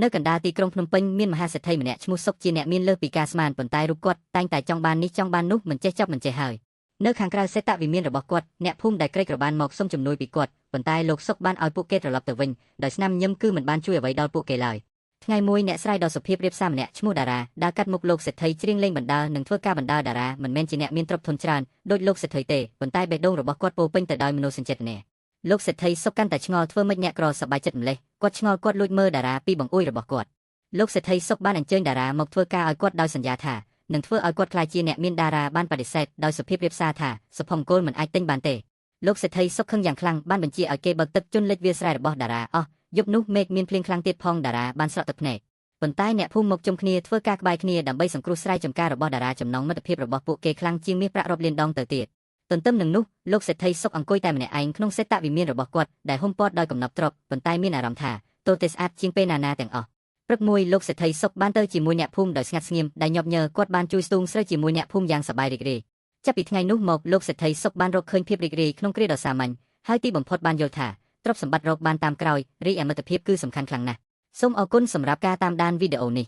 នៅកណ្ដាលទីក្រុងភ្នំពេញមានមហាសេដ្ឋីម្នាក់ឈ្មោះសុកជាអ្នកមានលើសពីការស្មានប៉ុន្តែរូបគាត់តែងតែចង់បាននេះចង់បាននោះមិនចេះចប់មិនចេះហើយនៅខាងក្រៅសេតវិមានរបស់គាត់អ្នកភូមិដែលក្រីក្របានមកសុំជំនួយពីគាត់ប៉ុន្តែលោកសុកបានឲ្យពួកគេត្រឡប់ទៅវិញដោយស្នាមញញឹមគឺមិនបានជួយអ្វីដល់ពួកគេឡើយថ្ងៃមួយអ្នកស្រីដ៏សុភាពរៀបសារម្នាក់ឈ្មោះតារាដើរកាត់មុខលោកសេដ្ឋីច្រៀងលេងបណ្ដើរនិងធ្វើការបណ្ដើរតារាមិនមែនជាអ្នកមានទ្រព្យធនច្រើនដូចលោកសេដ្ឋីទេប៉ុន្តែបេះដូងរបស់គាត់ពោពេញទៅដោយមនោសញ្ចេតនាលោកសេដ្ឋីសុកកាន់តែឆ្ងល់ធ្វើម៉េចអ្នកក្រសប្បាយចិត្តម្លេះគាត់ឆ្ងល់គាត់លួចមើលតារាពីបង្អួយរបស់គាត់លោកសេដ្ឋីសុកបានអញ្ជើញតារាមកធ្វើការឲ្យគាត់ដោយសន្យាថានឹងធ្វើឲ្យគាត់ក្លាយជាអ្នកមានតារាបានបដិសេធដោយសុភាពរៀបសារថាសុភមង្គលមិនអាចទិញបានទេលោកសេដ្ឋីសុកខឹងយ៉ាងខ្លាំងបានបញ្ជាឲ្យគេបើកទឹកជន់លិចវាលស្រែរបស់តារាអស់យប់នោះមេឃមានភ្លៀងខ្លាំងទៀតផងតារាបានស្រក់ទឹកភ្នែកប៉ុន្តែអ្នកភូមិមកជុំគ្នាធ្វើការក្បែរគ្នាដើម្បីសង្គ្រោះស្រែចម្ការរបស់តារាចំណងមិត្តភាពរបស់ពួកគេខ្លាំងជាងមាសប្រាក់រាប់លានដងទៅទៀតទន្ទឹមនឹងនោះលោកសេដ្ឋីសុកអង្គុយតែម្នាក់ឯងក្នុងសេតវិមានរបស់គាត់ដែលហុំព័ទ្ធដោយកំណប់ទ្រព្យប៉ុន្តែមានអារម្មណ៍ថាទល់តែស្អាតជាងពេលណាទាំងអស់ព្រឹកមួយលោកសេដ្ឋីសុកបានទៅជាមួយអ្នកភូមិដោយស្ងាត់ស្ងៀមដែលញាប់ញើគាត់បានជួយស្ទូងស្រូវជាមួយអ្នកភូមិយ៉ាងសប្បាយរីករាយចាប់ពីថ្ងៃនោះមកលោកសេដ្ឋីសុកបានរកឃើញភាពរីករាយក្នុងគ្រាដ៏សាមញ្ញហើយទីបំផុតបានយល់ថាទ្រព្យសម្បត្តិរកបានតាមក្រោយរីឯមិត្តភាពគឺសំខាន់ខ្លាំងណាស់សូមអរគុណសម្រាប់ការតាមដានវីដេអូនេះ